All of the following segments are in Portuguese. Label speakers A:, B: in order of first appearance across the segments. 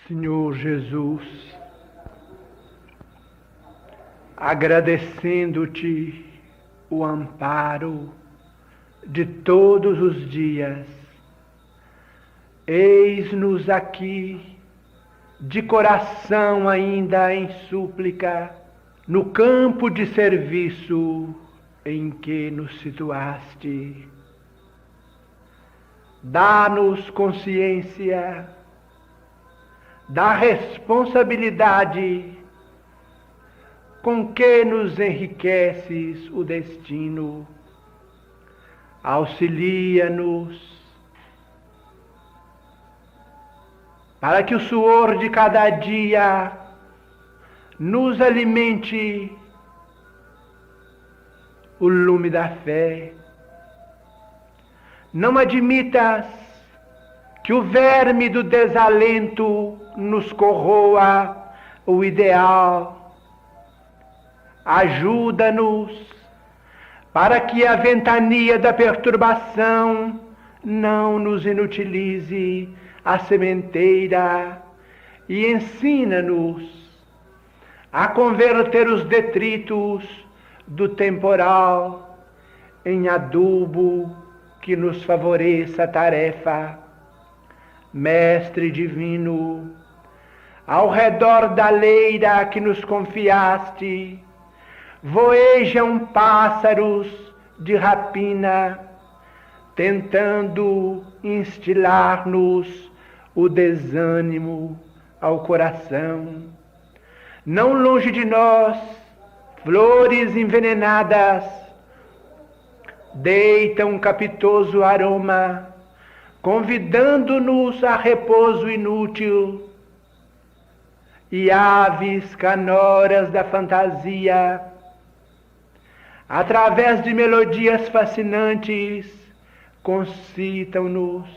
A: Senhor Jesus, agradecendo-te o amparo de todos os dias, eis-nos aqui, de coração ainda em súplica, no campo de serviço em que nos situaste. Dá-nos consciência da responsabilidade com que nos enriqueces o destino. Auxilia-nos para que o suor de cada dia nos alimente o lume da fé. Não admitas que o verme do desalento nos corroa o ideal. Ajuda-nos para que a ventania da perturbação não nos inutilize a sementeira, e ensina-nos a converter os detritos do temporal em adubo que nos favoreça a tarefa. Mestre divino, ao redor da leira que nos confiaste, voejam pássaros de rapina, tentando instilar-nos o desânimo ao coração. Não longe de nós, flores envenenadas deitam um capitoso aroma, convidando-nos a repouso inútil, e aves canoras da fantasia, através de melodias fascinantes, concitam-nos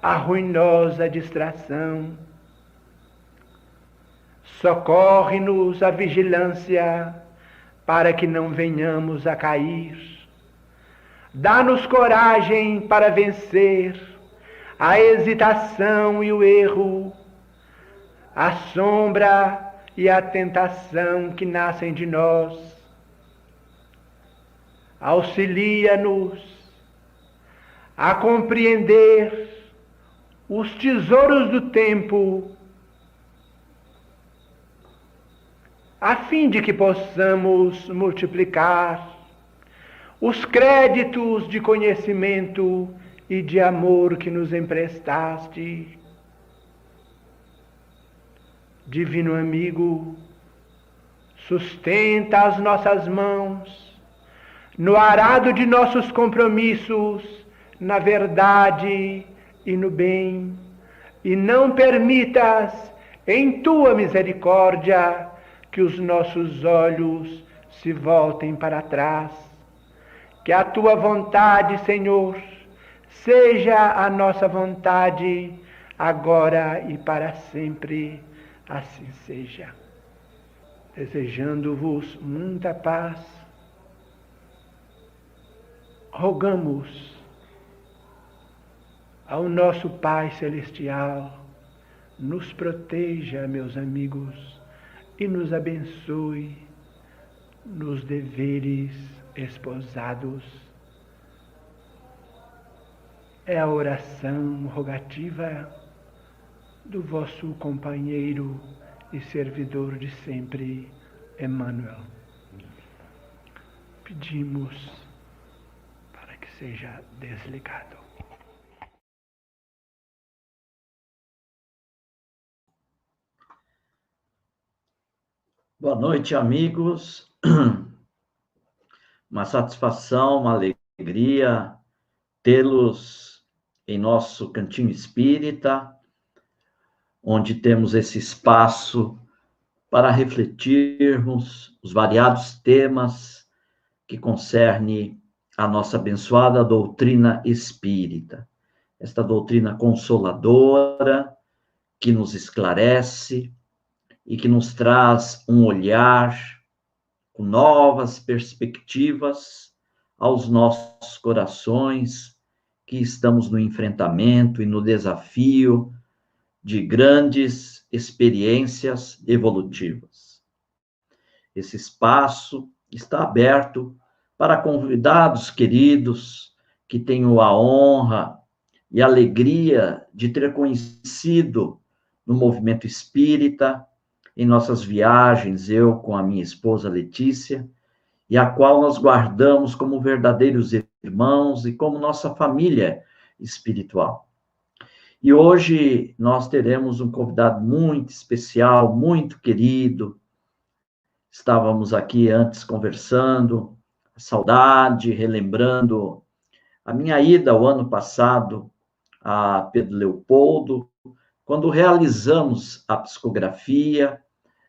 A: a ruinosa distração. Socorre-nos a vigilância para que não venhamos a cair. Dá-nos coragem para vencer a hesitação e o erro, a sombra e a tentação que nascem de nós. Auxilia-nos a compreender os tesouros do tempo, a fim de que possamos multiplicar os créditos de conhecimento e de amor que nos emprestaste. Divino amigo, sustenta as nossas mãos no arado de nossos compromissos, na verdade e no bem, e não permitas, em tua misericórdia, que os nossos olhos se voltem para trás. Que a tua vontade, Senhor, seja a nossa vontade, agora e para sempre. Assim seja. Desejando-vos muita paz, rogamos ao nosso Pai Celestial, nos proteja, meus amigos, e nos abençoe nos deveres esposados. É a oração rogativa do vosso companheiro e servidor de sempre, Emmanuel. Pedimos para que seja desligado.
B: Boa noite, amigos. Uma satisfação, uma alegria tê-los em nosso cantinho espírita, onde temos esse espaço para refletirmos os variados temas que concernem a nossa abençoada doutrina espírita. Esta doutrina consoladora, que nos esclarece e que nos traz um olhar com novas perspectivas aos nossos corações, que estamos no enfrentamento e no desafio de grandes experiências evolutivas. Esse espaço está aberto para convidados queridos que tenho a honra e a alegria de ter conhecido no movimento espírita, em nossas viagens, eu com a minha esposa Letícia, e a qual nós guardamos como verdadeiros irmãos e como nossa família espiritual. E hoje nós teremos um convidado muito especial, muito querido. Estávamos aqui antes conversando, a saudade, relembrando a minha ida o ano passado a Pedro Leopoldo, quando realizamos a psicografia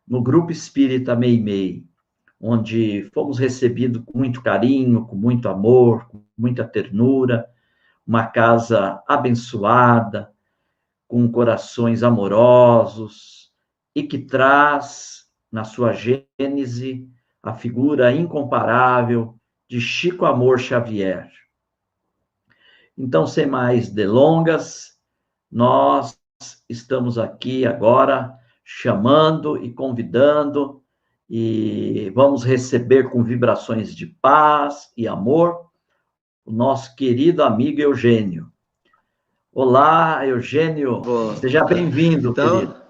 B: no Grupo Espírita Meimei, onde fomos recebidos com muito carinho, com muito amor, com muita ternura, uma casa abençoada, com corações amorosos, e que traz, na sua gênese, a figura incomparável de Chico Amor Xavier. Então, sem mais delongas, nós estamos aqui agora chamando e convidando, e vamos receber com vibrações de paz e amor o nosso querido amigo Eugênio. Olá, Eugênio, seja bem-vindo,
C: então,
B: querido.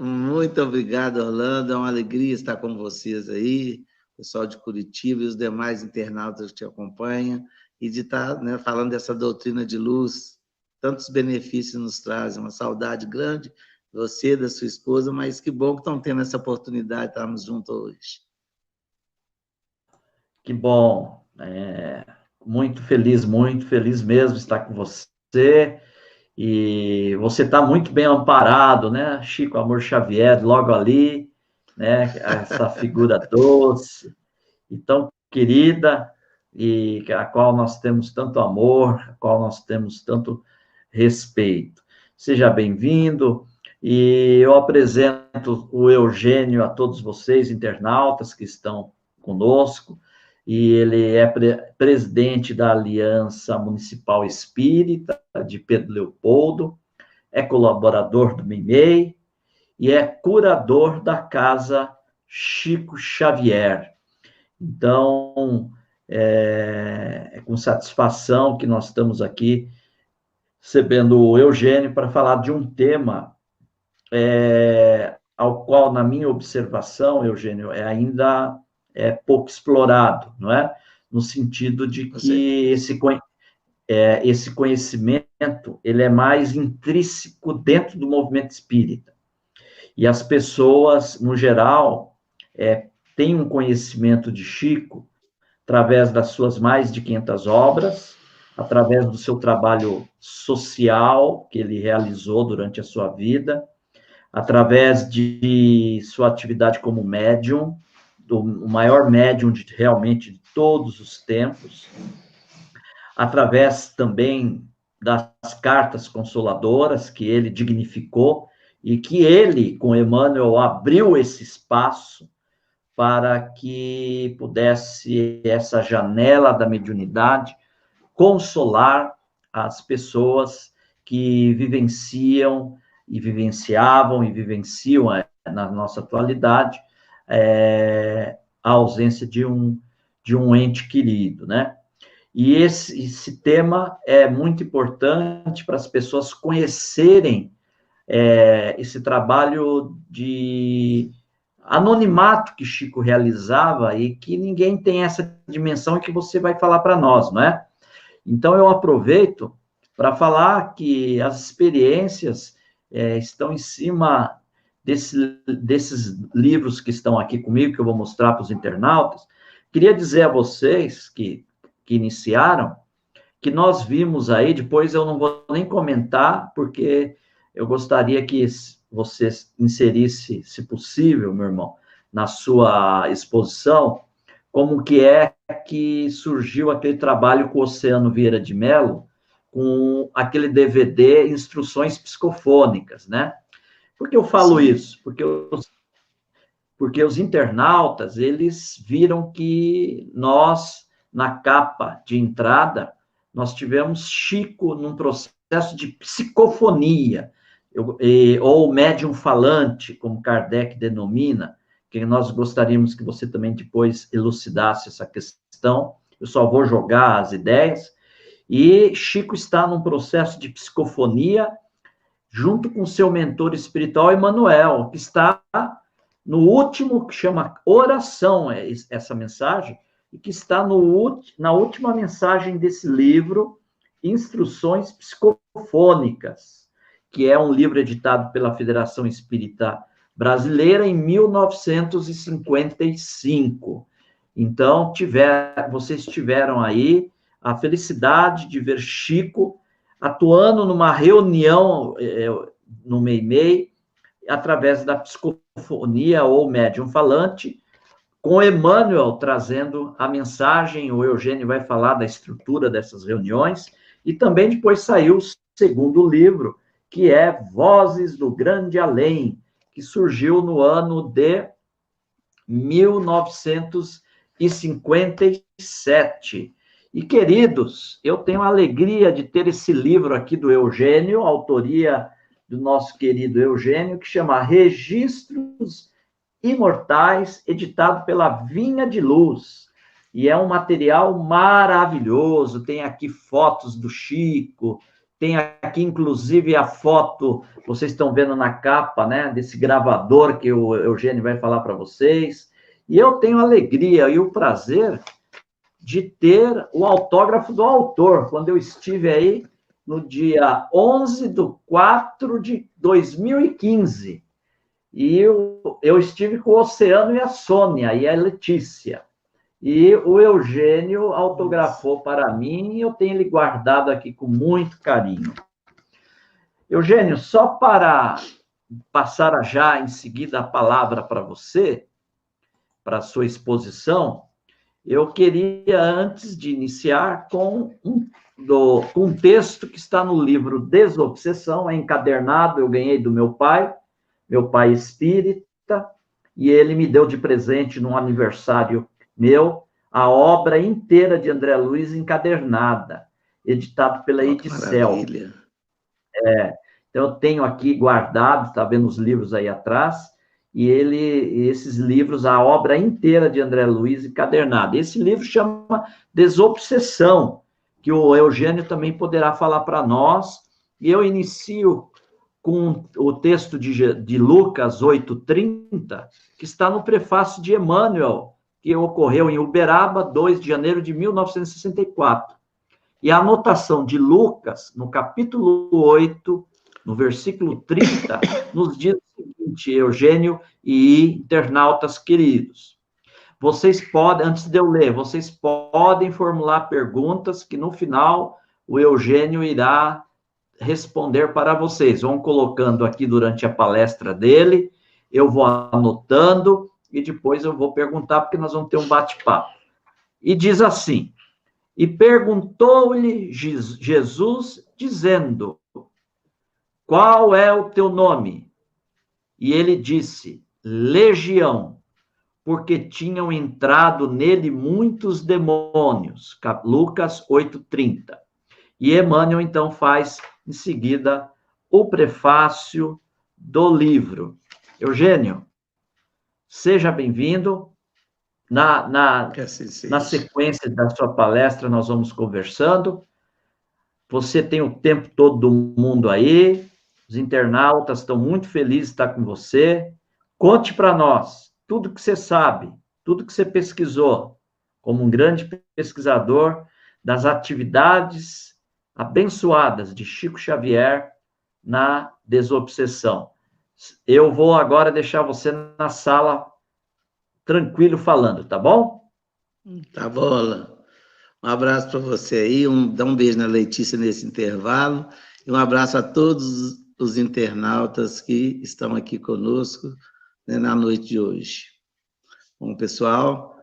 C: Muito obrigado, Orlando, é uma alegria estar com vocês aí, pessoal de Curitiba e os demais internautas que te acompanham, e de estar, né, falando dessa doutrina de luz, tantos benefícios nos trazem, uma saudade grande, você, da sua esposa, mas que bom que estão tendo essa oportunidade de estarmos juntos hoje.
B: Que bom, muito feliz mesmo estar com você, e você está muito bem amparado, né? Chico Amor Xavier, logo ali, né? Essa figura doce e tão querida, e a qual nós temos tanto amor, a qual nós temos tanto respeito. Seja bem-vindo, e eu apresento o Eugênio a todos vocês, internautas que estão conosco, e ele é presidente da Aliança Municipal Espírita de Pedro Leopoldo, é colaborador do MIMEI e é curador da Casa Chico Xavier. Então, é com satisfação que nós estamos aqui recebendo o Eugênio para falar de um tema ao qual, na minha observação, Eugênio, ainda é pouco explorado, não é? No sentido de que esse conhecimento ele é mais intrínseco dentro do movimento espírita. E as pessoas, no geral, têm um conhecimento de Chico através das suas mais de 500 obras, através do seu trabalho social que ele realizou durante a sua vida, através de sua atividade como médium, o maior médium realmente de todos os tempos, através também das cartas consoladoras que ele dignificou e que ele, com Emmanuel, abriu esse espaço para que pudesse essa janela da mediunidade consolar as pessoas que vivenciam e vivenciavam e vivenciam na nossa atualidade a ausência de um ente querido, né? E esse tema é muito importante para as pessoas conhecerem esse trabalho de anonimato que Chico realizava e que ninguém tem essa dimensão que você vai falar para nós, não é? Então, eu aproveito para falar que as experiências estão em cima desses livros que estão aqui comigo, que eu vou mostrar para os internautas. Queria dizer a vocês que iniciaram, que nós vimos aí, depois eu não vou nem comentar, porque eu gostaria que você inserisse, se possível, meu irmão, na sua exposição, como que é que surgiu aquele trabalho com o Oceano Vieira de Mello, com aquele DVD Instruções Psicofônicas, né? Por que eu falo isso? Porque os internautas, eles viram que nós, na capa de entrada, nós tivemos Chico num processo de psicofonia. ou médium falante, como Kardec denomina, que nós gostaríamos que você também depois elucidasse essa questão. Eu só vou jogar as ideias. E Chico está num processo de psicofonia, junto com seu mentor espiritual, Emmanuel, que está no último, que chama Oração, essa mensagem, e que está na última mensagem desse livro, Instruções Psicofônicas, que é um livro editado pela Federação Espírita Brasileira em 1955. Então, vocês tiveram aí a felicidade de ver Chico atuando numa reunião no Meimei, através da psicofonia ou médium falante, com Emmanuel trazendo a mensagem. O Eugênio vai falar da estrutura dessas reuniões, e também depois saiu o segundo livro, que é Vozes do Grande Além, que surgiu no ano de 1957. E, queridos, eu tenho a alegria de ter esse livro aqui do Eugênio, autoria do nosso querido Eugênio, que chama Registros Imortais, editado pela Vinha de Luz. E é um material maravilhoso, tem aqui fotos do Chico, tem aqui, inclusive, a foto, vocês estão vendo na capa, né, desse gravador que o Eugênio vai falar para vocês. E eu tenho a alegria e o prazer de ter o autógrafo do autor, quando eu estive aí no dia 11/4/2015. E eu estive com o Oceano e a Sônia e a Letícia. E o Eugênio autografou para mim, e eu tenho ele guardado aqui com muito carinho. Eugênio, só para passar já em seguida a palavra para você, para a sua exposição, eu queria, antes de iniciar, com um texto que está no livro Desobsessão, é encadernado, eu ganhei do meu pai espírita, e ele me deu de presente num aniversário meu, a obra inteira de André Luiz encadernada, editado pela Edicel. Então, eu tenho aqui guardado, está vendo os livros aí atrás, e esses livros, a obra inteira de André Luiz encadernada. Esse livro chama Desobsessão, que o Eugênio também poderá falar para nós, e eu inicio com o texto de Lucas 8:30, que está no prefácio de Emmanuel, que ocorreu em Uberaba, 2 de janeiro de 1964. E a anotação de Lucas, no capítulo 8, no versículo 30, nos diz o seguinte, Eugênio e internautas queridos. Vocês podem, antes de eu ler, vocês podem formular perguntas que no final o Eugênio irá responder para vocês. Vão colocando aqui durante a palestra dele, eu vou anotando e depois eu vou perguntar, porque nós vamos ter um bate-papo. E diz assim: e perguntou-lhe Jesus, dizendo, qual é o teu nome? E ele disse, Legião, porque tinham entrado nele muitos demônios. Lucas 8:30. E Emmanuel, então, faz, em seguida, o prefácio do livro. Eugênio, seja bem-vindo. Na sequência da sua palestra, nós vamos conversando. Você tem o tempo todo do mundo aí, os internautas estão muito felizes de estar com você. Conte para nós tudo que você sabe, tudo que você pesquisou, como um grande pesquisador das atividades abençoadas de Chico Xavier na desobsessão. Eu vou agora deixar você na sala tranquilo falando, tá bom?
C: Tá bom, Alan. Um abraço para você aí, dá um beijo na Letícia nesse intervalo, e um abraço a todos os internautas que estão aqui conosco, né, na noite de hoje. Bom, pessoal,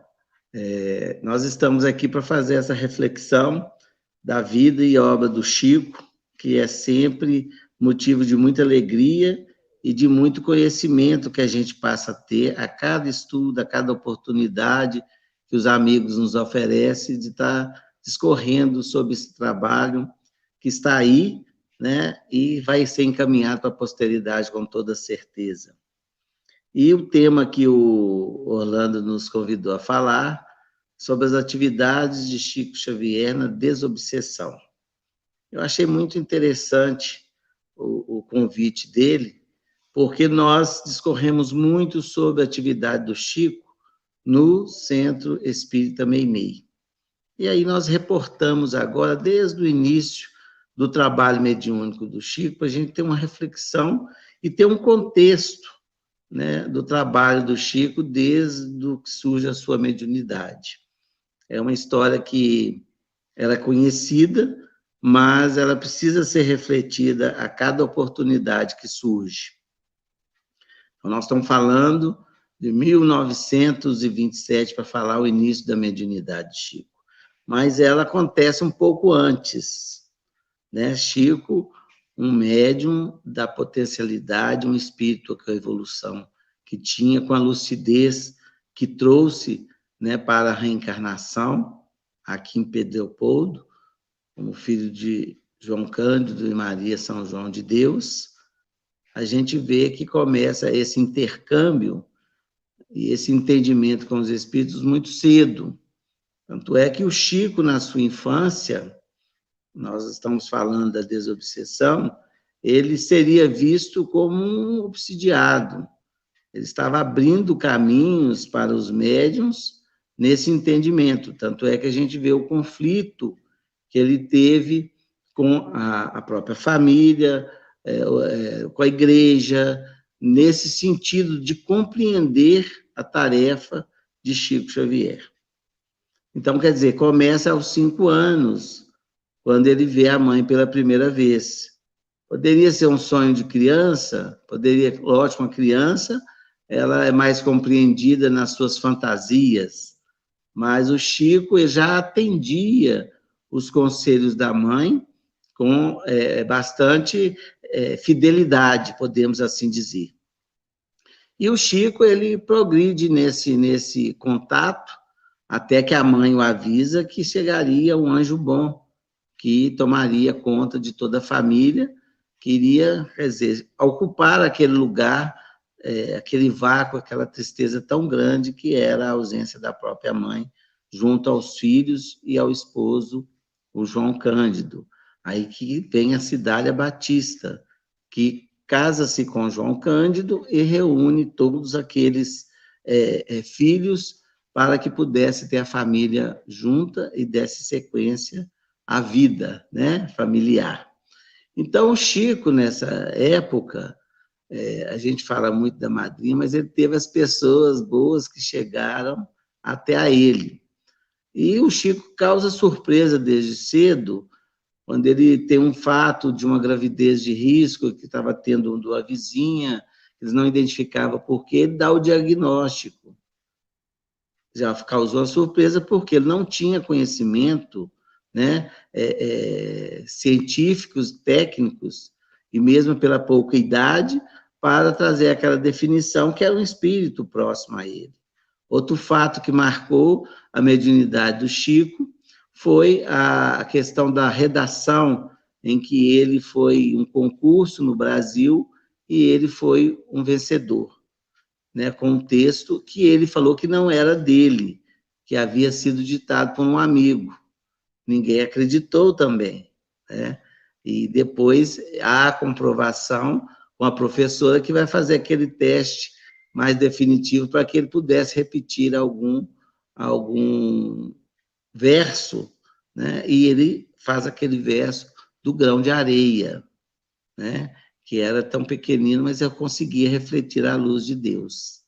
C: nós estamos aqui para fazer essa reflexão da vida e obra do Chico, que é sempre motivo de muita alegria e de muito conhecimento que a gente passa a ter a cada estudo, a cada oportunidade que os amigos nos oferecem de estar discorrendo sobre esse trabalho que está aí, né? E vai ser encaminhado para a posteridade com toda certeza. E o tema que o Orlando nos convidou a falar sobre as atividades de Chico Xavier na desobsessão. Eu achei muito interessante o convite dele, porque nós discorremos muito sobre a atividade do Chico no Centro Espírita Meimei. E aí nós reportamos agora, desde o início do trabalho mediúnico do Chico, para a gente ter uma reflexão e ter um contexto, né, do trabalho do Chico desde o que surge a sua mediunidade. É uma história que ela é conhecida, mas ela precisa ser refletida a cada oportunidade que surge. Então, nós estamos falando de 1927 para falar o início da mediunidade de Chico, mas ela acontece um pouco antes, né? Chico, um médium da potencialidade, um espírito com a evolução que tinha, com a lucidez que trouxe, né, para a reencarnação, aqui em Pedro Leopoldo, como filho de João Cândido e Maria São João de Deus, a gente vê que começa esse intercâmbio e esse entendimento com os espíritos muito cedo. Tanto é que o Chico, na sua infância, nós estamos falando da desobsessão, ele seria visto como um obsidiado. Ele estava abrindo caminhos para os médiuns nesse entendimento. Tanto é que a gente vê o conflito que ele teve com a própria família, com a igreja, nesse sentido de compreender a tarefa de Chico Xavier. Então, quer dizer, começa aos 5 anos, quando ele vê a mãe pela primeira vez. Poderia ser um sonho de criança, poderia, lógico, uma criança, ela é mais compreendida nas suas fantasias, mas o Chico já atendia os conselhos da mãe com bastante fidelidade, podemos assim dizer. E o Chico, ele progride nesse contato, até que a mãe o avisa que chegaria um anjo bom, que tomaria conta de toda a família, que iria, quer dizer, ocupar aquele lugar, aquele vácuo, aquela tristeza tão grande que era a ausência da própria mãe, junto aos filhos e ao esposo, o João Cândido. Aí que vem a Cidália Batista, que casa-se com João Cândido e reúne todos aqueles filhos para que pudesse ter a família junta e desse sequência à vida, né, familiar. Então, o Chico, nessa época, a gente fala muito da madrinha, mas ele teve as pessoas boas que chegaram até a ele. E o Chico causa surpresa desde cedo, quando ele tem um fato de uma gravidez de risco que estava tendo de uma vizinha, eles não identificavam por quê, ele dá o diagnóstico. Já causou a surpresa porque ele não tinha conhecimento, né, científicos, técnicos, e mesmo pela pouca idade, para trazer aquela definição que era um espírito próximo a ele. Outro fato que marcou a mediunidade do Chico foi a questão da redação, em que ele foi um concurso no Brasil e ele foi um vencedor, né, com um texto que ele falou que não era dele, que havia sido ditado por um amigo. Ninguém acreditou também, né? E depois há a comprovação com a professora que vai fazer aquele teste mais definitivo para que ele pudesse repetir algum verso, né? E ele faz aquele verso do grão de areia, né? Que era tão pequenino, mas eu conseguia refletir a luz de Deus.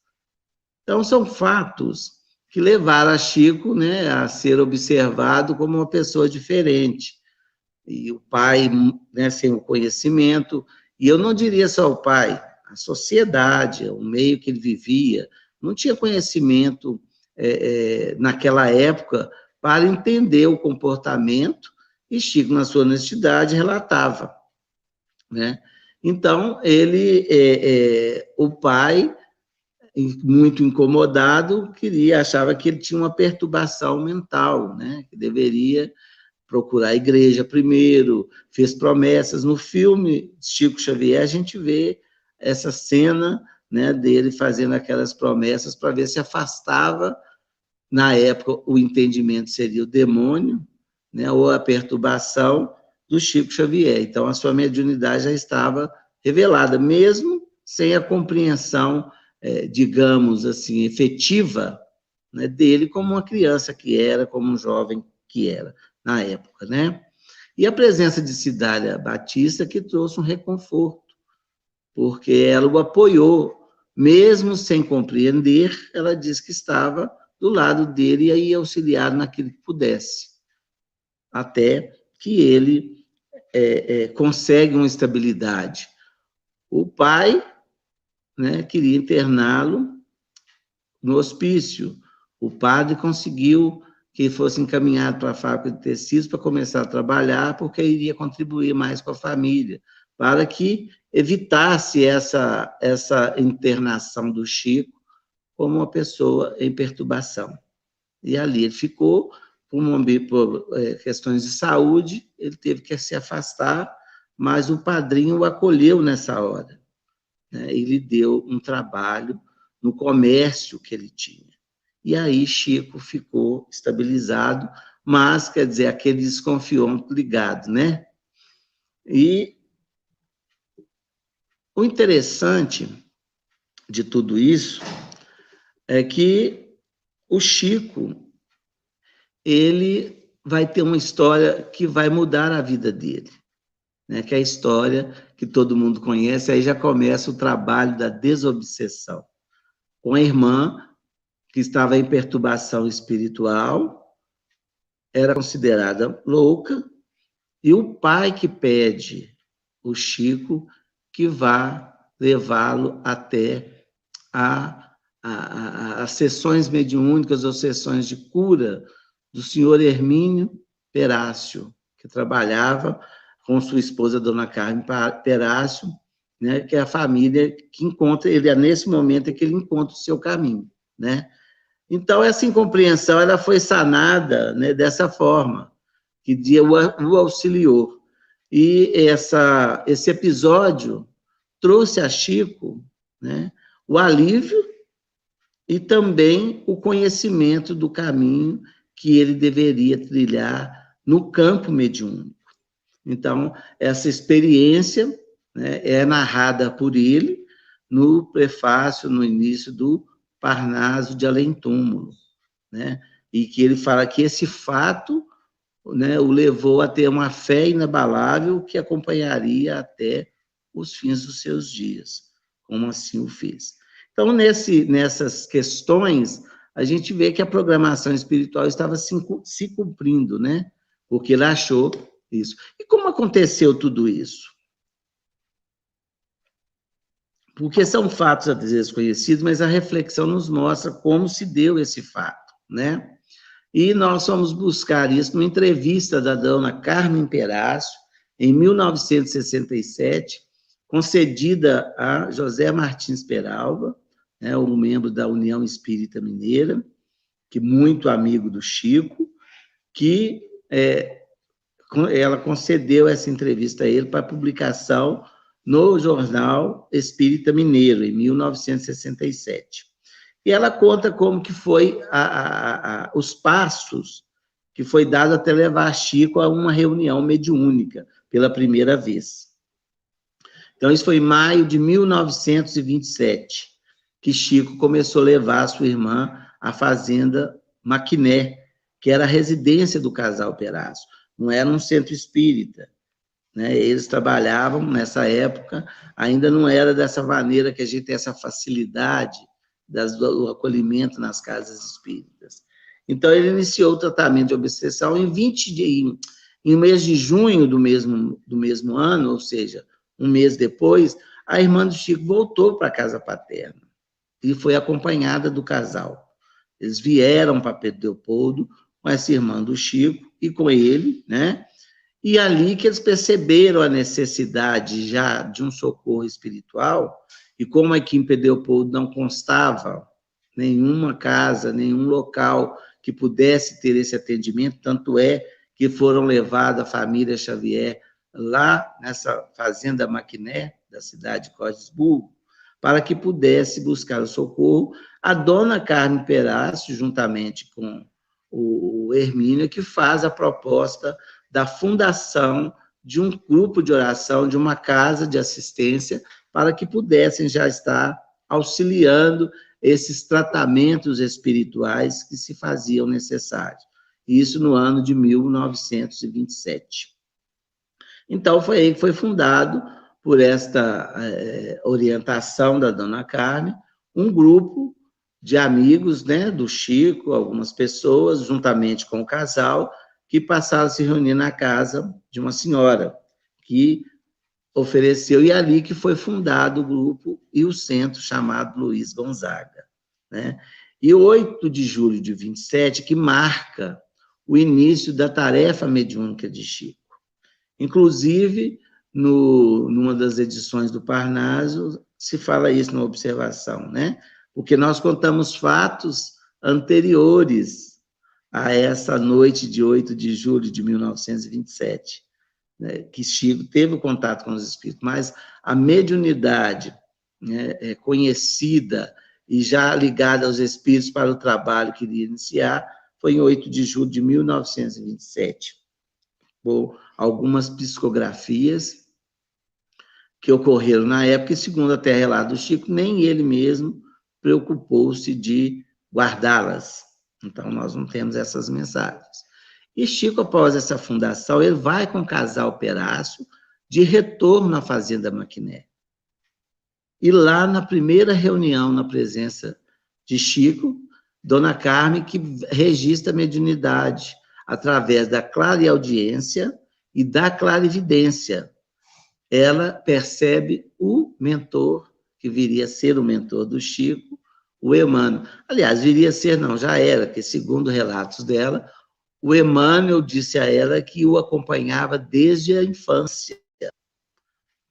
C: Então, são fatos que levaram a Chico, né, a ser observado como uma pessoa diferente. E o pai, né, sem o conhecimento, e eu não diria só o pai, a sociedade, o meio que ele vivia, não tinha conhecimento naquela época para entender o comportamento, e Chico, na sua honestidade, relatava, né? Então, o pai, muito incomodado, achava que ele tinha uma perturbação mental, né? Que deveria procurar a igreja primeiro, fez promessas. No filme Chico Xavier, a gente vê essa cena, né, dele fazendo aquelas promessas para ver se afastava. Na época, o entendimento seria o demônio, né, ou a perturbação do Chico Xavier. Então, a sua mediunidade já estava revelada, mesmo sem a compreensão, digamos assim, efetiva, né, dele como uma criança que era, como um jovem que era na época, né? E a presença de Cidália Batista que trouxe um reconforto, porque ela o apoiou, mesmo sem compreender, ela disse que estava do lado dele e aí auxiliar naquilo que pudesse, até que ele consegue uma estabilidade. O pai, né, queria interná-lo no hospício. O padre conseguiu que fosse encaminhado para a fábrica de tecidos para começar a trabalhar, porque iria contribuir mais com a família, para que evitasse essa internação do Chico como uma pessoa em perturbação. E ali ele ficou, por questões de saúde, ele teve que se afastar, mas o padrinho o acolheu nessa hora, né? Ele deu um trabalho no comércio que ele tinha. E aí Chico ficou estabilizado, mas, quer dizer, aquele desconfiômetro ligado, né? E o interessante de tudo isso é que o Chico, ele vai ter uma história que vai mudar a vida dele, né? Que é a história que todo mundo conhece, aí já começa o trabalho da desobsessão. Com a irmã, que estava em perturbação espiritual, era considerada louca, e o pai que pede o Chico que vá levá-lo até as sessões mediúnicas ou sessões de cura do senhor Hermínio Perácio, que trabalhava com sua esposa, Dona Carmen Perácio, né, que é a família que encontra, ele é nesse momento que ele encontra o seu caminho, né? Então, essa incompreensão ela foi sanada, né, dessa forma, que Deus o auxiliou. E esse episódio trouxe a Chico, né, o alívio e também o conhecimento do caminho que ele deveria trilhar no campo mediúnico. Então, essa experiência, né, é narrada por ele no prefácio, no início do Parnaso de Além Túmulo, né? E que ele fala que esse fato, né, o levou a ter uma fé inabalável que acompanharia até os fins dos seus dias, como assim o fez. Então, nessas questões, a gente vê que a programação espiritual estava se cumprindo, né? Porque ele achou isso. E como aconteceu tudo isso? Porque são fatos, às vezes, conhecidos, mas a reflexão nos mostra como se deu esse fato, né? E nós fomos buscar isso numa entrevista da dona Carmen Perácio, em 1967, concedida a José Martins Peralva, né, um membro da União Espírita Mineira, que muito amigo do Chico, que ela concedeu essa entrevista a ele para publicação no Jornal Espírita Mineiro, em 1967. E ela conta como que foi os passos que foi dado até levar Chico a uma reunião mediúnica, pela primeira vez. Então, isso foi em maio de 1927, que Chico começou a levar a sua irmã à fazenda Maquiné, que era a residência do casal Perácio, não era um centro espírita, né? Eles trabalhavam, nessa época, ainda não era dessa maneira que a gente tem essa facilidade do acolhimento nas casas espíritas. Então, ele iniciou o tratamento de obsessão em o mês de junho do mesmo ano, ou seja, um mês depois, a irmã do Chico voltou para a casa paterna e foi acompanhada do casal. Eles vieram para Pedro Leopoldo com essa irmã do Chico e com ele, né? E ali que eles perceberam a necessidade já de um socorro espiritual, e como aqui em Pedro Leopoldo não constava nenhuma casa, nenhum local que pudesse ter esse atendimento, tanto é que foram levados à família Xavier lá nessa fazenda Maquiné, da cidade de Cosburgo, para que pudesse buscar o socorro. A dona Carmen Perácio, juntamente com o Hermínio, que faz a proposta da fundação de um grupo de oração, de uma casa de assistência, para que pudessem já estar auxiliando esses tratamentos espirituais que se faziam necessários. Isso no ano de 1927. Então, foi aí que foi fundado, por esta orientação da dona Carmen, um grupo de amigos, né, do Chico, algumas pessoas, juntamente com o casal, que passaram a se reunir na casa de uma senhora, que ofereceu, e ali que foi fundado o grupo e o centro chamado Luiz Gonzaga, né? E 8 de julho de 27, que marca o início da tarefa mediúnica de Chico. Inclusive, numa das edições do Parnaso, se fala isso na observação, né? Porque nós contamos fatos anteriores a essa noite de 8 de julho de 1927, né? Que Chico teve o contato com os espíritos, mas a mediunidade, né, conhecida e já ligada aos espíritos para o trabalho que iria iniciar, foi em 8 de julho de 1927. Por algumas psicografias que ocorreram na época, e segundo até relato do Chico, nem ele mesmo preocupou-se de guardá-las. Então, nós não temos essas mensagens. E Chico, após essa fundação, ele vai com o casal Perácio de retorno à Fazenda Maquiné. E lá, na primeira reunião, na presença de Chico, dona Carmen, que registra a mediunidade através da clareaudiência e da clarividência. Ela percebe o mentor, que viria a ser o mentor do Chico, o Emmanuel. Aliás, viria a ser, não, já era, porque segundo relatos dela, o Emmanuel disse a ela que o acompanhava desde a infância,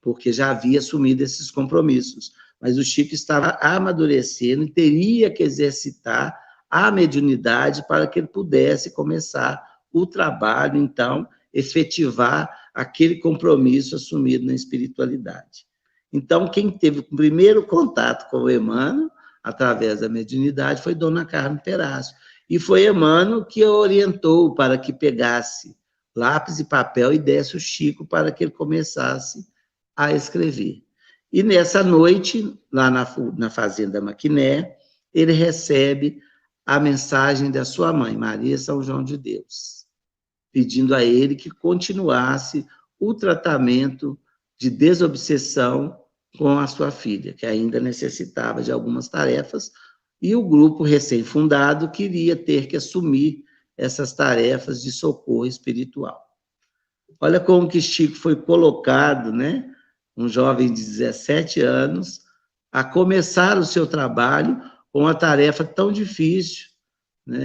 C: porque já havia assumido esses compromissos. Mas o Chico estava amadurecendo e teria que exercitar a mediunidade para que ele pudesse começar o trabalho, então, efetivar aquele compromisso assumido na espiritualidade. Então, quem teve o primeiro contato com o Emmanuel, através da mediunidade, foi dona Carmen Perácio. E foi Emmanuel que a orientou para que pegasse lápis e papel e desse o Chico para que ele começasse a escrever. E nessa noite, lá na Fazenda Maquiné, ele recebe a mensagem da sua mãe, Maria São João de Deus, pedindo a ele que continuasse o tratamento de desobsessão com a sua filha, que ainda necessitava de algumas tarefas, e o grupo recém-fundado queria ter que assumir essas tarefas de socorro espiritual. Olha como que Chico foi colocado, né? Um jovem de 17 anos, a começar o seu trabalho com uma tarefa tão difícil, né?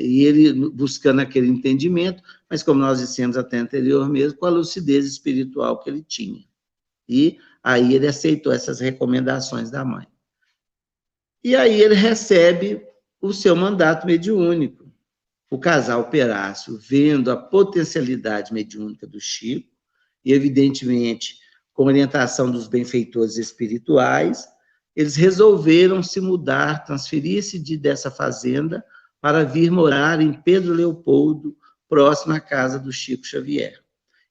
C: E ele buscando aquele entendimento, mas como nós dissemos até anterior mesmo, com a lucidez espiritual que ele tinha. E aí ele aceitou essas recomendações da mãe. E aí ele recebe o seu mandato mediúnico. O casal Perácio, vendo a potencialidade mediúnica do Chico, e evidentemente com orientação dos benfeitores espirituais, eles resolveram se mudar, transferir-se dessa fazenda para vir morar em Pedro Leopoldo, próximo à casa do Chico Xavier,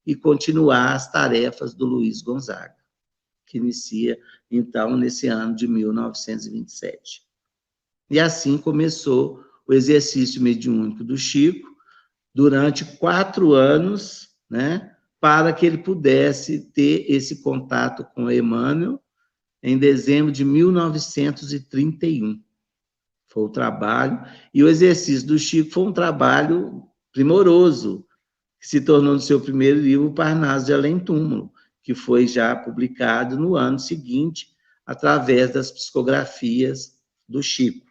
C: e continuar as tarefas do Luiz Gonzaga, que inicia, então, nesse ano de 1927. E assim começou o exercício mediúnico do Chico, durante 4 anos, né, para que ele pudesse ter esse contato com Emmanuel, em dezembro de 1931. Foi o trabalho, e o exercício do Chico foi um trabalho primoroso, que se tornou no seu primeiro livro, o Parnaso de Além Túmulo, que foi já publicado no ano seguinte, através das psicografias do Chico.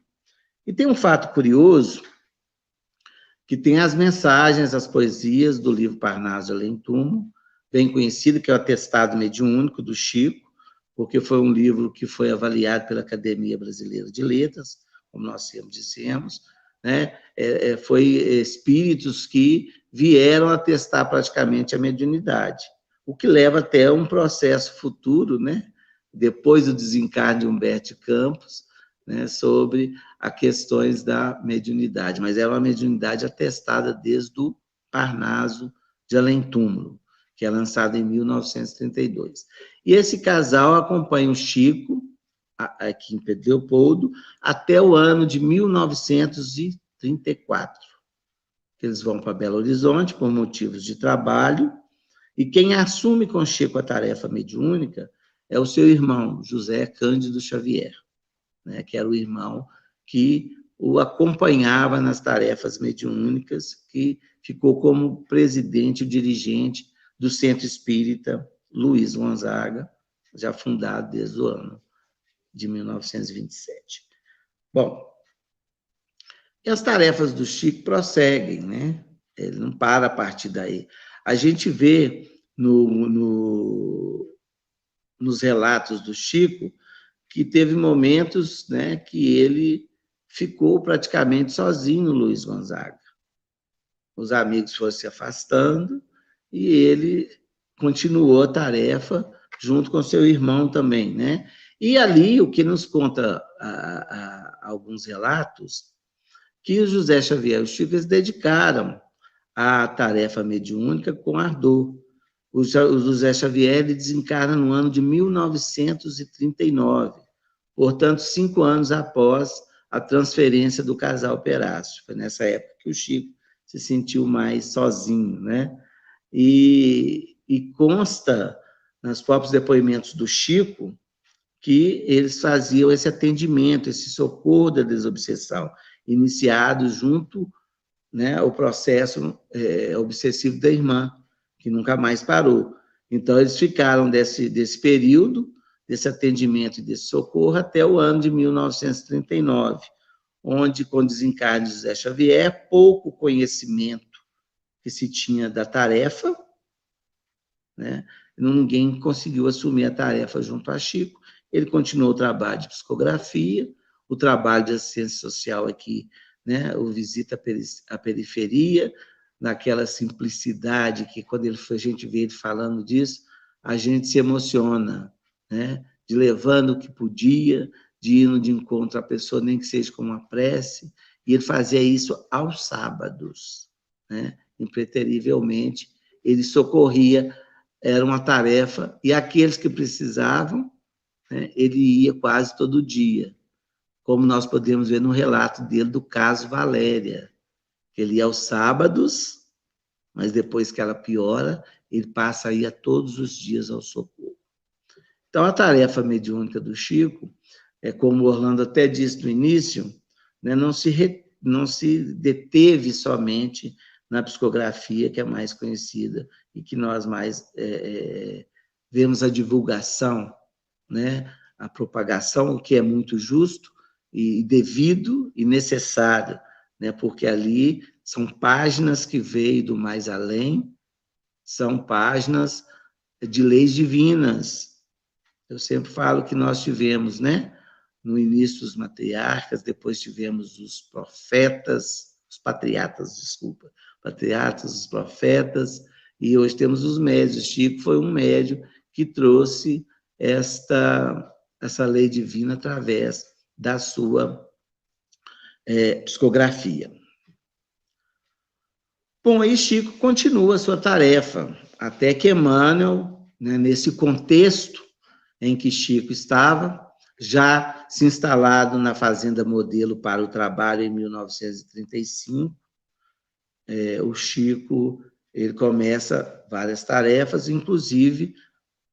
C: E tem um fato curioso, que tem as mensagens, as poesias do livro Parnaso de Além Túmulo, bem conhecido, que é o Atestado Mediúnico do Chico, porque foi um livro que foi avaliado pela Academia Brasileira de Letras, como nós sempre dissemos, né? Foi espíritos que vieram a testar praticamente a mediunidade, o que leva até um processo futuro, né? Depois do desencarne de Humberto Campos, né? Sobre as questões da mediunidade, mas era uma mediunidade atestada desde o Parnaso de Além Túmulo, que é lançado em 1932. E esse casal acompanha o Chico, aqui em Pedro Leopoldo, até o ano de 1934. Eles vão para Belo Horizonte por motivos de trabalho, e quem assume com Chico a tarefa mediúnica é o seu irmão, José Cândido Xavier, né, que era o irmão que o acompanhava nas tarefas mediúnicas, que ficou como presidente e dirigente do Centro Espírita Luiz Gonzaga, já fundado desde o ano de 1927. Bom, e as tarefas do Chico prosseguem, né? Ele não para a partir daí. A gente vê nos relatos do Chico que teve momentos, né, que ele ficou praticamente sozinho no Luiz Gonzaga. Os amigos foram se afastando e ele continuou a tarefa junto com seu irmão também, né? E ali, o que nos conta alguns relatos, que o José Xavier e o Chico se dedicaram à tarefa mediúnica com ardor. O José Xavier desencarna no ano de 1939, portanto, 5 anos após a transferência do casal Perácio. Foi nessa época que o Chico se sentiu mais sozinho, né? E consta, nos próprios depoimentos do Chico, que eles faziam esse atendimento, esse socorro da desobsessão, iniciado junto, né, ao processo obsessivo da irmã, que nunca mais parou. Então, eles ficaram desse período, desse atendimento e desse socorro, até o ano de 1939, onde, com o desencarne de José Xavier, pouco conhecimento que se tinha da tarefa, né? Ninguém conseguiu assumir a tarefa junto a Chico. Ele continuou o trabalho de psicografia, o trabalho de assistência social aqui, né? O visita à periferia, naquela simplicidade que, quando a gente vê ele falando disso, a gente se emociona, né? De levando o que podia, de indo de encontro à pessoa, nem que seja com uma prece, e ele fazia isso aos sábados, né? Impreterivelmente, ele socorria, era uma tarefa, e aqueles que precisavam, né, ele ia quase todo dia, como nós podemos ver no relato dele do caso Valéria, que ele ia aos sábados, mas depois que ela piora, ele passa a ir todos os dias ao socorro. Então, a tarefa mediúnica do Chico, como o Orlando até disse no início, né, não se deteve somente na psicografia, que é mais conhecida e que nós mais vemos a divulgação, né, a propagação, o que é muito justo e devido e necessário, né, porque ali são páginas que veio do mais além, são páginas de leis divinas. Eu sempre falo que nós tivemos, né, no início os matriarcas, depois tivemos os profetas, os patriarcas, desculpa, patriarcas, os profetas, e hoje temos os médios. Chico foi um médio que trouxe essa lei divina através da sua psicografia. Bom, aí Chico continua a sua tarefa, até que Emmanuel, né, nesse contexto em que Chico estava, já se instalado na Fazenda Modelo para o Trabalho em 1935, o Chico ele começa várias tarefas, inclusive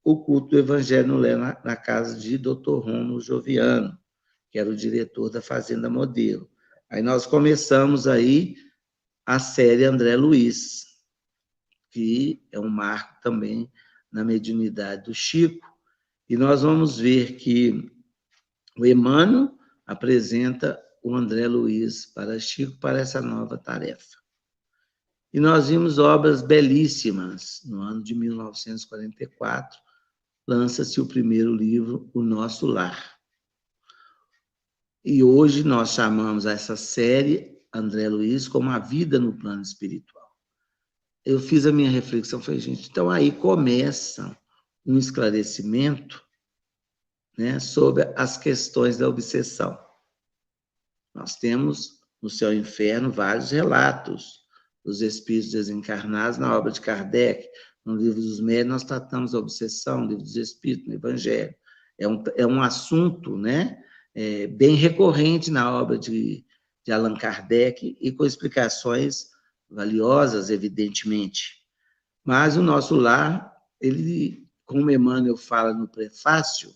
C: o culto do Evangelho no Lar na casa de Dr. Rômulo Joviano, que era o diretor da Fazenda Modelo. Aí nós começamos aí a série André Luiz, que é um marco também na mediunidade do Chico, e nós vamos ver que o Emmanuel apresenta o André Luiz para Chico para essa nova tarefa. E nós vimos obras belíssimas. No ano de 1944, lança-se o primeiro livro, O Nosso Lar. E hoje nós chamamos essa série André Luiz como a vida no plano espiritual. Eu fiz a minha reflexão, falei, gente, então aí começa um esclarecimento, né, sobre as questões da obsessão. Nós temos no Céu e Inferno vários relatos dos espíritos desencarnados na obra de Kardec. No Livro dos Médiuns nós tratamos da obsessão, no Livro dos Espíritos, no Evangelho. É um assunto, né, bem recorrente na obra de Allan Kardec e com explicações valiosas, evidentemente. Mas o nosso lar, ele, como Emmanuel fala no prefácio,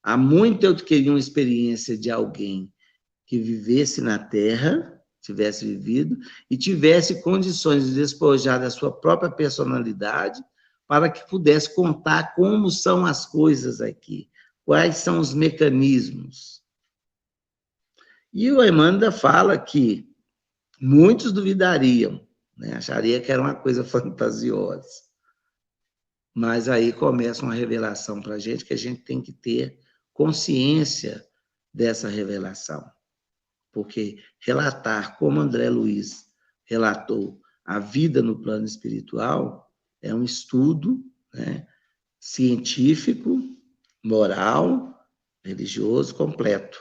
C: há muito eu queria uma experiência de alguém que vivesse na Terra, tivesse vivido, e tivesse condições de despojar da sua própria personalidade para que pudesse contar como são as coisas aqui, quais são os mecanismos. E o Emmanuel fala que muitos duvidariam, né? Achariam que era uma coisa fantasiosa. Mas aí começa uma revelação para a gente, que a gente tem que ter consciência dessa revelação. Porque relatar como André Luiz relatou a vida no plano espiritual é um estudo, né, científico, moral, religioso, completo.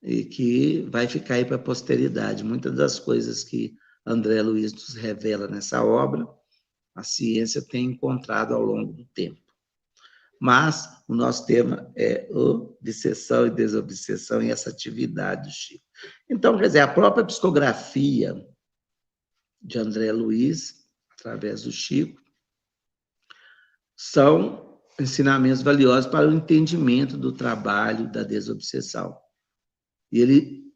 C: E que vai ficar aí para a posteridade. Muitas das coisas que André Luiz nos revela nessa obra, a ciência tem encontrado ao longo do tempo. Mas o nosso tema é obsessão e desobsessão e essa atividade do Chico. Então, quer dizer, a própria psicografia de André Luiz, através do Chico, são ensinamentos valiosos para o entendimento do trabalho da desobsessão. E ele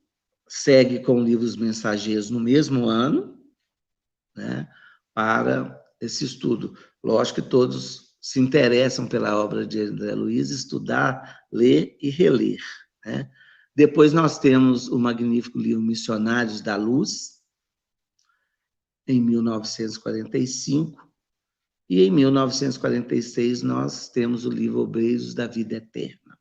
C: segue com o livro Os Mensageiros no mesmo ano, né, para esse estudo. Lógico que todos se interessam pela obra de André Luiz, estudar, ler e reler, né? Depois nós temos o magnífico livro Missionários da Luz, em 1945, e em 1946 nós temos o livro Obreiros da Vida Eterna.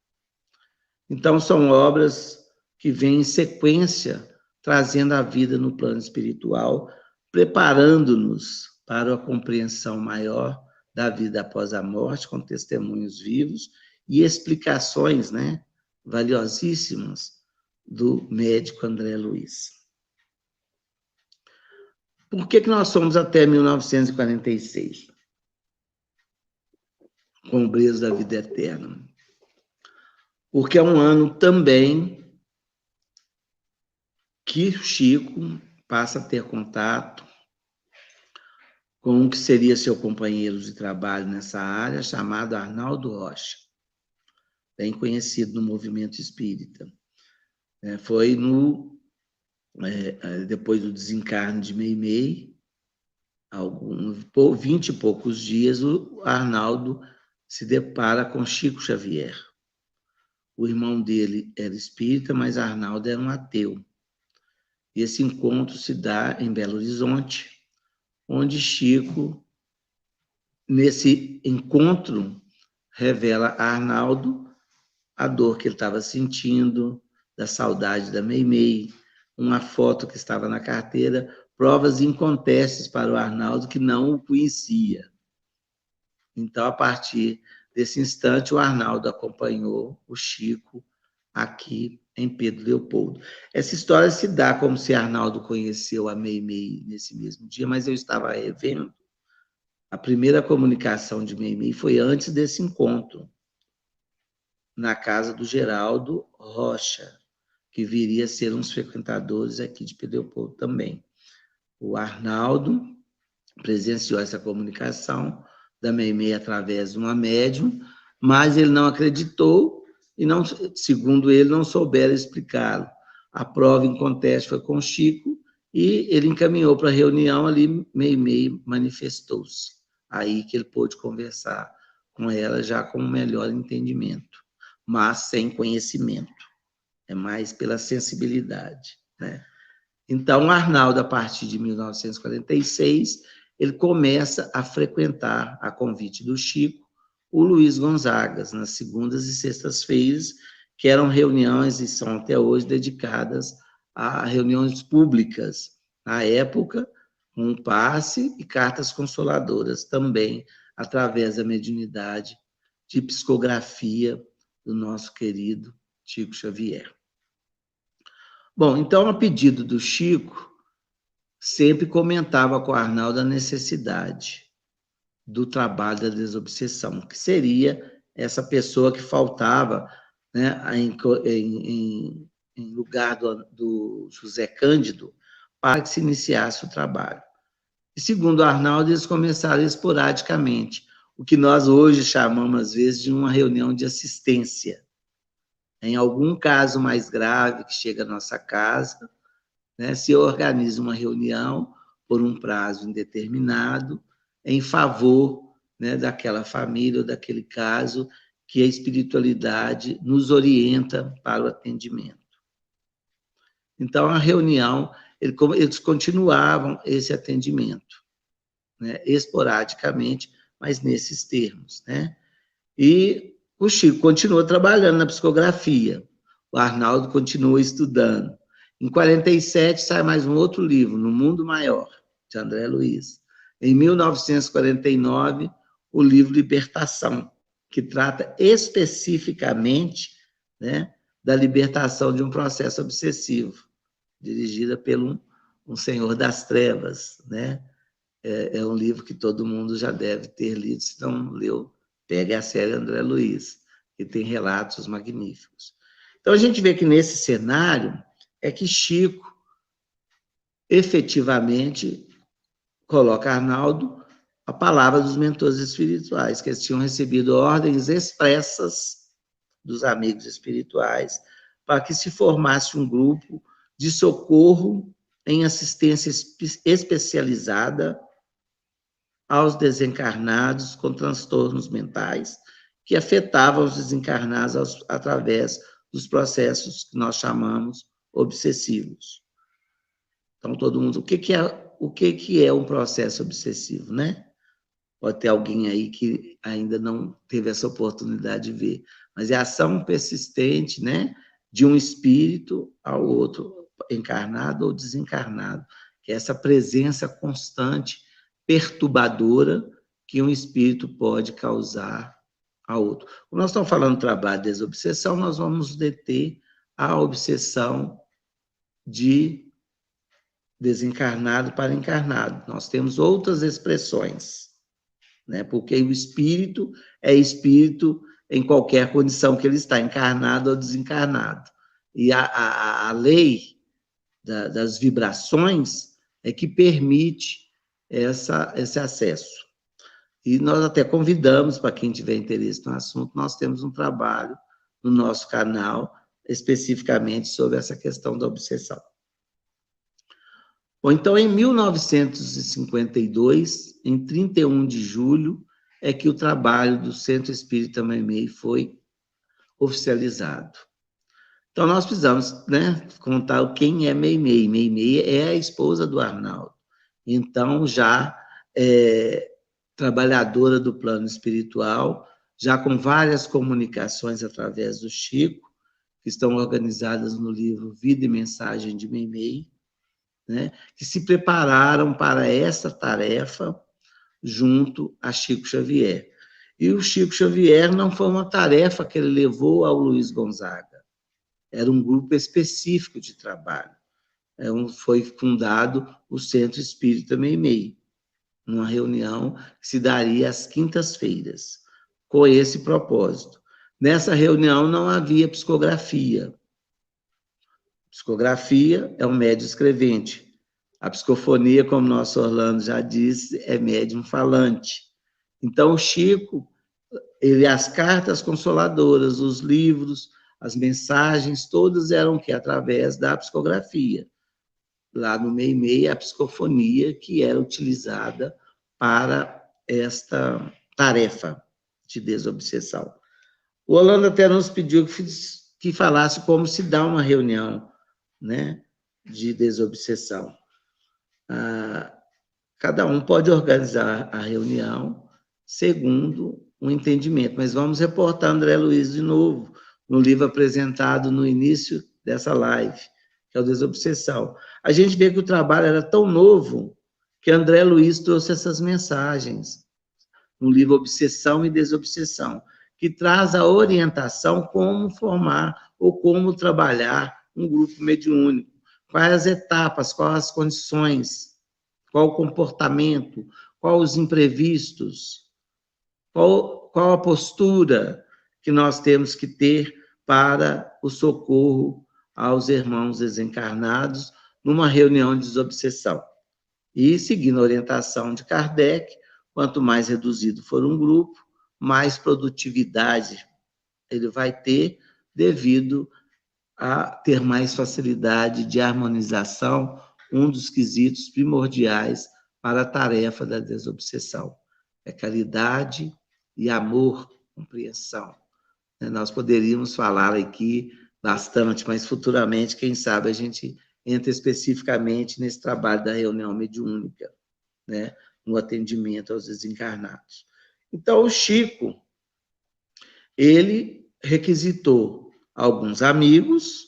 C: Então, são obras que vêm em sequência, trazendo a vida no plano espiritual, preparando-nos para a compreensão maior da vida após a morte, com testemunhos vivos e explicações, né, valiosíssimas do médico André Luiz. Por que nós somos até 1946? Com Obreiros da Vida Eterna. Porque é um ano também que o Chico passa a ter contato com o que seria seu companheiro de trabalho nessa área, chamado Arnaldo Rocha, bem conhecido no movimento espírita. Foi depois do desencarne de Meimei, 20 e poucos dias, o Arnaldo se depara com Chico Xavier. O irmão dele era espírita, mas Arnaldo era um ateu. E esse encontro se dá em Belo Horizonte, onde Chico, nesse encontro, revela a Arnaldo a dor que ele estava sentindo, da saudade da Meimei, uma foto que estava na carteira, provas incontestes para o Arnaldo que não o conhecia. Então, a partir desse instante, o Arnaldo acompanhou o Chico aqui em Pedro Leopoldo. Essa história se dá como se Arnaldo conheceu a Meimei nesse mesmo dia, mas eu estava revendo. A primeira comunicação de Meimei foi antes desse encontro, na casa do Geraldo Rocha, que viria a ser um dos frequentadores aqui de Pedro Leopoldo também. O Arnaldo presenciou essa comunicação da Meimei através de uma médium, mas ele não acreditou e, não, segundo ele, não souberam explicá-lo. A prova inconteste foi com Chico e ele encaminhou para a reunião ali, Meimei manifestou-se. Aí que ele pôde conversar com ela já com um melhor entendimento, mas sem conhecimento. É mais pela sensibilidade, né? Então, Arnaldo, a partir de 1946, ele começa a frequentar, a convite do Chico, o Luiz Gonzagas, nas segundas e sextas-feiras, que eram reuniões, e são até hoje, dedicadas a reuniões públicas, na época, com um passe e cartas consoladoras também, através da mediunidade de psicografia do nosso querido Chico Xavier. Bom, então, a pedido do Chico, sempre comentava com o Arnaldo a necessidade do trabalho da desobsessão, que seria essa pessoa que faltava, né, em lugar do José Cândido, para que se iniciasse o trabalho. E, segundo Arnaldo, eles começaram esporadicamente, o que nós hoje chamamos, às vezes, de uma reunião de assistência. Em algum caso mais grave que chega à nossa casa, né, se organiza uma reunião por um prazo indeterminado em favor, né, daquela família ou daquele caso que a espiritualidade nos orienta para o atendimento. Então, a reunião, eles continuavam esse atendimento, né, esporadicamente, mas nesses termos, né? E o Chico continuou trabalhando na psicografia, o Arnaldo continua estudando. Em 47 sai mais um outro livro, No Mundo Maior, de André Luiz. Em 1949, o livro Libertação, que trata especificamente, né, da libertação de um processo obsessivo, dirigida por um senhor das trevas, né? É um livro que todo mundo já deve ter lido, se não leu, pegue a série André Luiz, que tem relatos magníficos. Então, a gente vê que nesse cenário é que Chico efetivamente coloca a Arnaldo a palavra dos mentores espirituais, que eles tinham recebido ordens expressas dos amigos espirituais para que se formasse um grupo de socorro em assistência especializada aos desencarnados com transtornos mentais que afetavam os desencarnados através dos processos que nós chamamos obsessivos. Então, todo mundo... O que é um processo obsessivo, né? Pode ter alguém aí que ainda não teve essa oportunidade de ver. Mas é a ação persistente, né, de um espírito ao outro, encarnado ou desencarnado, que é essa presença constante, perturbadora, que um espírito pode causar ao outro. Quando nós estamos falando do trabalho de desobsessão, nós vamos deter a obsessão de desencarnado para encarnado. Nós temos outras expressões, né? Porque o espírito é espírito em qualquer condição que ele está, encarnado ou desencarnado. E a lei das vibrações é que permite esse acesso. E nós até convidamos, para quem tiver interesse no assunto, nós temos um trabalho no nosso canal, especificamente sobre essa questão da obsessão. Bom, então, em 1952, em 31 de julho, é que o trabalho do Centro Espírita Meimei foi oficializado. Então, nós precisamos, né, contar quem é Meimei. Meimei é a esposa do Arnaldo. Então, já trabalhadora do plano espiritual, já com várias comunicações através do Chico, que estão organizadas no livro Vida e Mensagem de Meimei, né, que se prepararam para essa tarefa junto a Chico Xavier. E o Chico Xavier não foi uma tarefa que ele levou ao Luiz Gonzaga, era um grupo específico de trabalho. Foi fundado o Centro Espírita Meimei, numa reunião que se daria às quintas-feiras, com esse propósito. Nessa reunião não havia psicografia. Psicografia é um médium escrevente. A psicofonia, como nosso Orlando já disse, é médium falante. Então, o Chico, as cartas consoladoras, os livros, as mensagens, todas eram que através da psicografia. Lá no Meimei, a psicofonia que era utilizada para esta tarefa de desobsessão. O Orlando até nos pediu que falasse como se dá uma reunião, né, de desobsessão. Cada um pode organizar a reunião segundo o entendimento, mas vamos reportar André Luiz de novo, no livro apresentado no início dessa live, que é o Desobsessão. A gente vê que o trabalho era tão novo que André Luiz trouxe essas mensagens no livro Obsessão e Desobsessão, que traz a orientação como formar ou como trabalhar um grupo mediúnico, quais as etapas, quais as condições, qual o comportamento, quais os imprevistos, qual a postura que nós temos que ter para o socorro aos irmãos desencarnados numa reunião de desobsessão. E, seguindo a orientação de Kardec, quanto mais reduzido for um grupo, mais produtividade ele vai ter, devido a ter mais facilidade de harmonização, um dos quesitos primordiais para a tarefa da desobsessão. É caridade e amor, compreensão. Nós poderíamos falar aqui bastante, mas futuramente, quem sabe, a gente entra especificamente nesse trabalho da reunião mediúnica, né? No atendimento aos desencarnados. Então, o Chico, ele requisitou alguns amigos,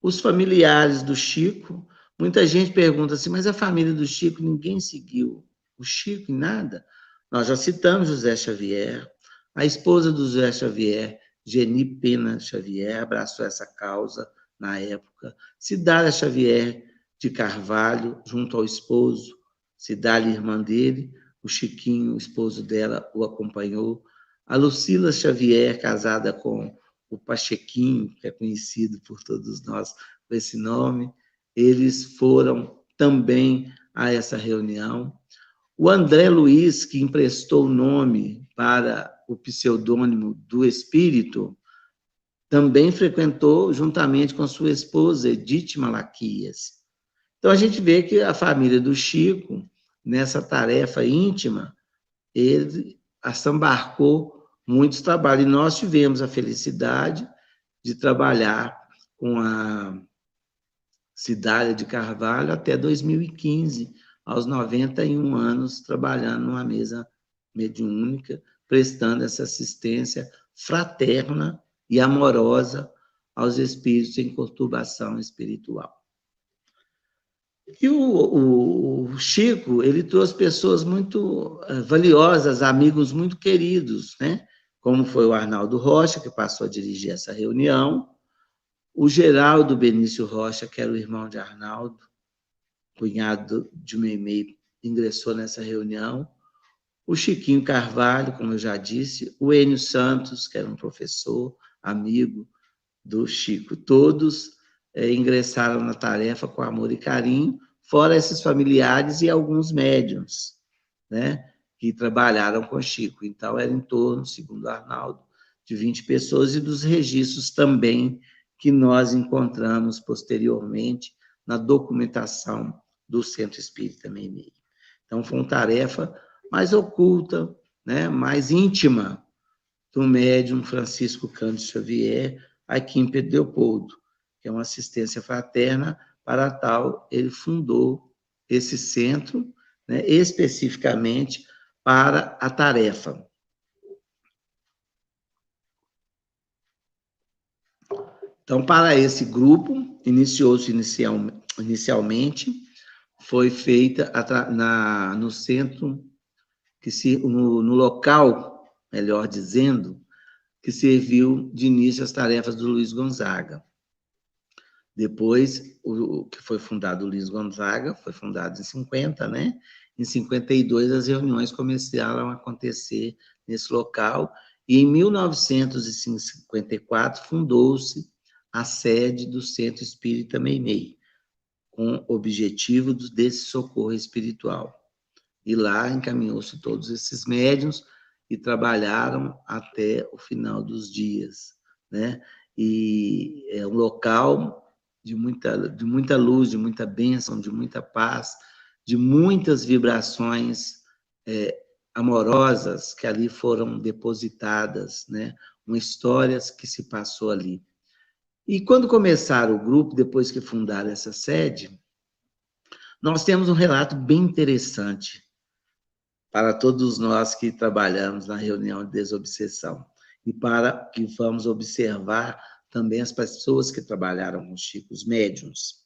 C: os familiares do Chico. Muita gente pergunta assim, mas a família do Chico, ninguém seguiu o Chico em nada? Nós já citamos José Xavier, a esposa do José Xavier, Geni Pena Xavier, abraçou essa causa na época. Cidália Xavier de Carvalho, junto ao esposo, Cidália, irmã dele, o Chiquinho, o esposo dela, o acompanhou. A Lucila Xavier, casada com o Pachequinho, que é conhecido por todos nós com esse nome, eles foram também a essa reunião. O André Luiz, que emprestou o nome para o pseudônimo do Espírito, também frequentou juntamente com sua esposa, Edith Malaquias. Então, a gente vê que a família do Chico, nessa tarefa íntima, ele assambarcou muitos trabalhos. E nós tivemos a felicidade de trabalhar com a Cidália de Carvalho até 2015, aos 91 anos, trabalhando numa mesa mediúnica, prestando essa assistência fraterna e amorosa aos espíritos em conturbação espiritual. E o Chico, ele trouxe pessoas muito valiosas, amigos muito queridos, né? Como foi o Arnaldo Rocha, que passou a dirigir essa reunião, o Geraldo Benício Rocha, que era o irmão de Arnaldo, cunhado de Meimei, ingressou nessa reunião, o Chiquinho Carvalho, como eu já disse, o Enio Santos, que era um professor, amigo do Chico, todos ingressaram na tarefa com amor e carinho, fora esses familiares e alguns médiuns, né, que trabalharam com o Chico. Então, era em torno, segundo Arnaldo, de 20 pessoas, e dos registros também que nós encontramos posteriormente na documentação do Centro Espírita Meimei. Então, foi uma tarefa mais oculta, né, mais íntima do médium Francisco Cândido Xavier, aqui em Pedro Leopoldo, que é uma assistência fraterna. Para tal, ele fundou esse centro, né, especificamente para a tarefa. Então, para esse grupo, iniciou-se inicialmente, foi feita no centro, no local, melhor dizendo, que serviu de início às tarefas do Luiz Gonzaga. Depois, que foi fundado o Luiz Gonzaga, foi fundado em 50, né? Em 52, as reuniões começaram a acontecer nesse local, e em 1954 fundou-se a sede do Centro Espírita Meimei, com o objetivo desse socorro espiritual. E lá encaminhou-se todos esses médiuns e trabalharam até o final dos dias, né? E é um local de muita luz, de muita bênção, de muita paz, de muitas vibrações amorosas que ali foram depositadas, né? Uma história que se passou ali. E quando começaram o grupo, depois que fundaram essa sede, nós temos um relato bem interessante para todos nós que trabalhamos na reunião de desobsessão e para que vamos observar também as pessoas que trabalharam com Chico, os médiuns.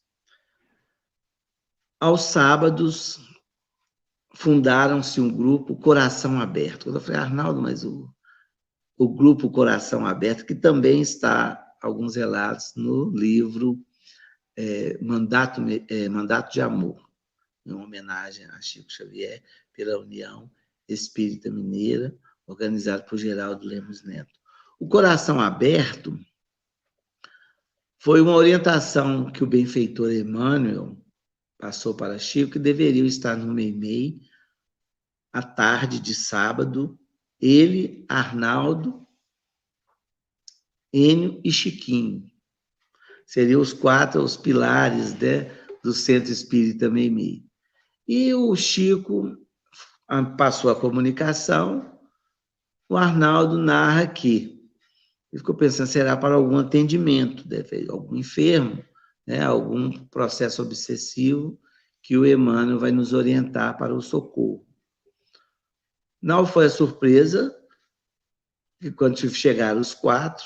C: Aos sábados, fundaram-se um grupo Coração Aberto. Quando eu falei, Arnaldo, mas o grupo Coração Aberto, que também está, alguns relatos, no livro Mandato de Amor, em homenagem a Chico Xavier, pela União Espírita Mineira, organizado por Geraldo Lemos Neto. O Coração Aberto foi uma orientação que o benfeitor Emmanuel passou para Chico, que deveriam estar no Meimei, à tarde de sábado, ele, Arnaldo, Enio e Chiquinho. Seriam os 4 os pilares, né, do Centro Espírita Meimei. E o Chico passou a comunicação, o Arnaldo narra que ele ficou pensando, será para algum atendimento, deve algum enfermo, né, algum processo obsessivo, que o Emmanuel vai nos orientar para o socorro. Não foi a surpresa que quando chegaram os 4,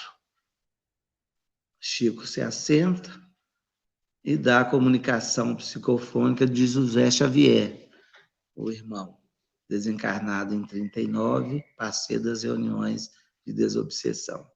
C: Chico se assenta e dá a comunicação psicofônica de José Xavier, o irmão, desencarnado em 39, parceiro das reuniões de desobsessão.